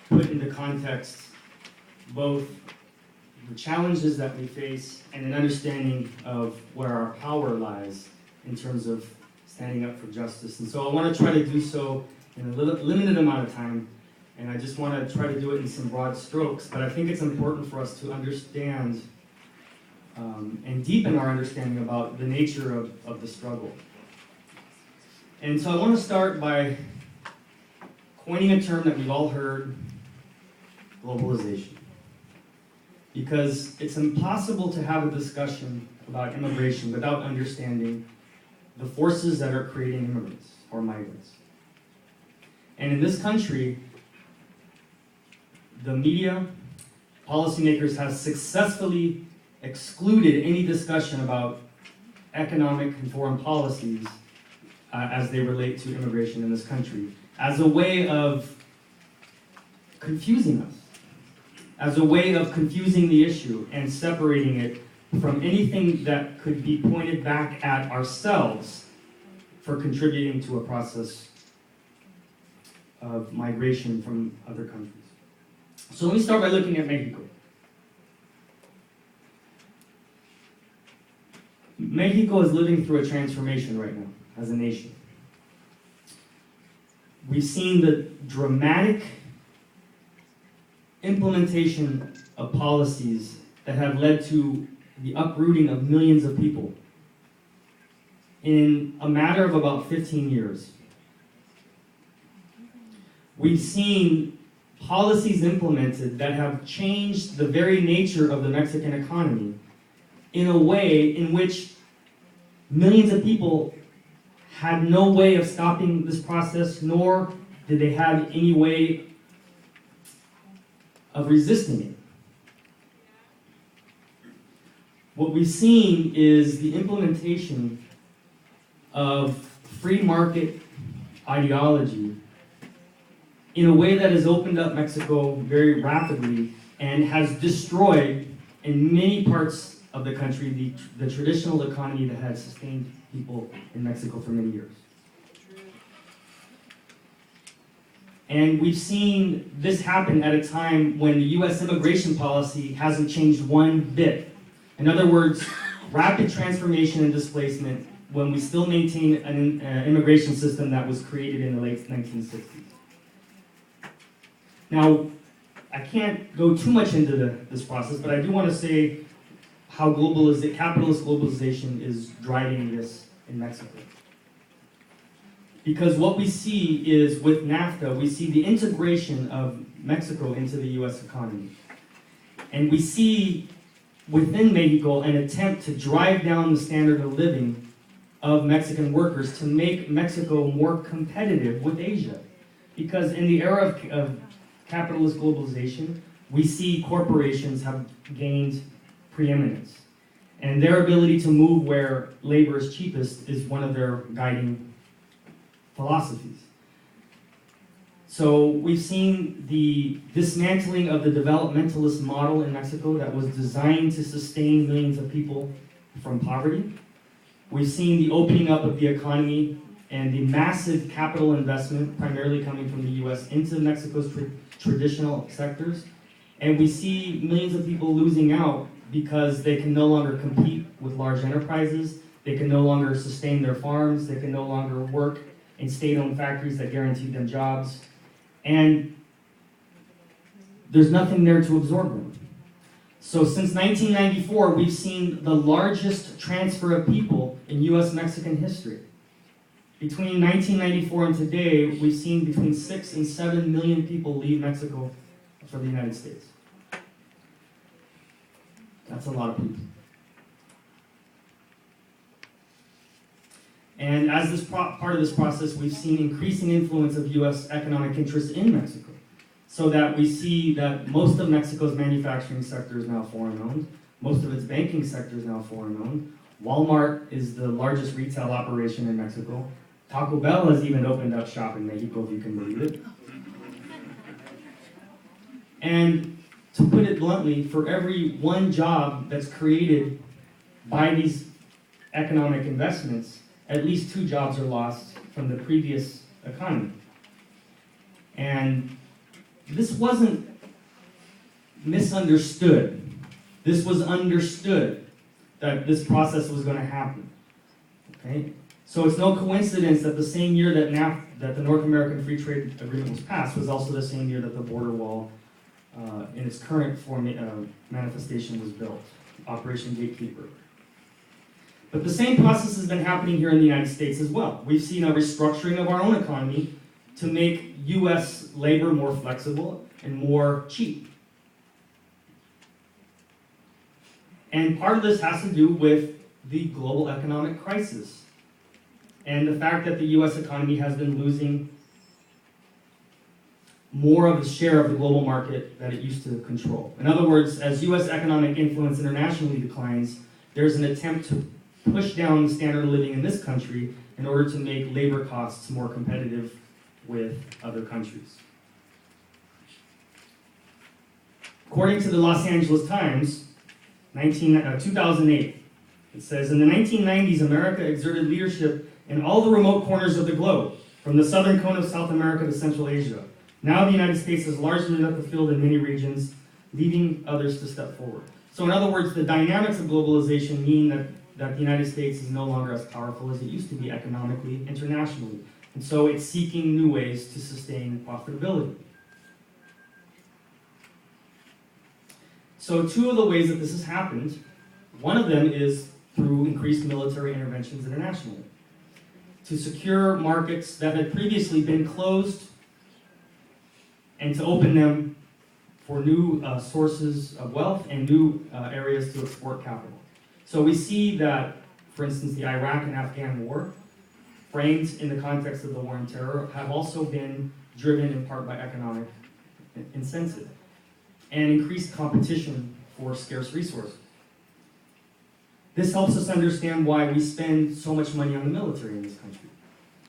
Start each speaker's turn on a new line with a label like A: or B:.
A: put into context both the challenges that we face and an understanding of where our power lies in terms of standing up for justice. And so I want to try to do so in a limited amount of time, and I just want to try to do it in some broad strokes, but I think it's important for us to understand and deepen our understanding about the nature of the struggle. And so I want to start by coining a term that we've all heard, globalization. Because it's impossible to have a discussion about immigration without understanding the forces that are creating immigrants or migrants. And in this country, the media, policymakers have successfully excluded any discussion about economic and foreign policies as they relate to immigration in this country, as a way of confusing us, as a way of confusing the issue and separating it from anything that could be pointed back at ourselves for contributing to a process of migration from other countries. So let me start by looking at Mexico. Mexico is living through a transformation right now as a nation. We've seen the dramatic implementation of policies that have led to the uprooting of millions of people in a matter of about 15 years. We've seen policies implemented that have changed the very nature of the Mexican economy in a way in which millions of people had no way of stopping this process, nor did they have any way of resisting it. What we've seen is the implementation of free market ideology in a way that has opened up Mexico very rapidly and has destroyed, in many parts of the country, the traditional economy that had sustained people in Mexico for many years. And we've seen this happen at a time when the U.S. immigration policy hasn't changed one bit. In other words, rapid transformation and displacement when we still maintain an immigration system that was created in the late 1960s. Now, I can't go too much into this process, but I do want to say how capitalist globalization is driving this in Mexico. Because what we see is, with NAFTA, we see the integration of Mexico into the U.S. economy. And we see within Mexico an attempt to drive down the standard of living of Mexican workers to make Mexico more competitive with Asia. Because in the era of capitalist globalization, we see corporations have gained preeminence. And their ability to move where labor is cheapest is one of their guiding philosophies. So we've seen the dismantling of the developmentalist model in Mexico that was designed to sustain millions of people from poverty. We've seen the opening up of the economy and the massive capital investment, primarily coming from the U.S., into Mexico's traditional sectors. And we see millions of people losing out because they can no longer compete with large enterprises, they can no longer sustain their farms, they can no longer work in state-owned factories that guarantee them jobs, and there's nothing there to absorb them. So since 1994, we've seen the largest transfer of people in U.S.-Mexican history. Between 1994 and today, we've seen between 6 and 7 million people leave Mexico for the United States. That's a lot of people. And as this part of this process, we've seen increasing influence of U.S. economic interests in Mexico, so that we see that most of Mexico's manufacturing sector is now foreign-owned, most of its banking sector is now foreign-owned. Walmart is the largest retail operation in Mexico. Taco Bell has even opened up shop in Mexico, if you can believe it. And to put it bluntly, for every one job that's created by these economic investments, at least 2 jobs are lost from the previous economy. And this wasn't misunderstood. This was understood that this process was going to happen. Okay? So it's no coincidence that the same year that the North American Free Trade Agreement was passed was also the same year that the border wall in its current manifestation was built, Operation Gatekeeper. But the same process has been happening here in the United States as well. We've seen a restructuring of our own economy to make U.S. labor more flexible and more cheap. And part of this has to do with the global economic crisis and the fact that the U.S. economy has been losing more of the share of the global market that it used to control. In other words, as U.S. economic influence internationally declines, there's an attempt to push down the standard of living in this country in order to make labor costs more competitive with other countries. According to the Los Angeles Times, 2008, it says, in the 1990s, America exerted leadership in all the remote corners of the globe, from the southern cone of South America to Central Asia. Now the United States has largely left the field in many regions, leaving others to step forward. So in other words, the dynamics of globalization mean that the United States is no longer as powerful as it used to be economically, internationally. And so it's seeking new ways to sustain profitability. So two of the ways that this has happened, one of them is through increased military interventions internationally, to secure markets that had previously been closed and to open them for new sources of wealth and new areas to export capital. So we see that, for instance, the Iraq and Afghan war, framed in the context of the war on terror, have also been driven in part by economic incentive and increased competition for scarce resources. This helps us understand why we spend so much money on the military in this country.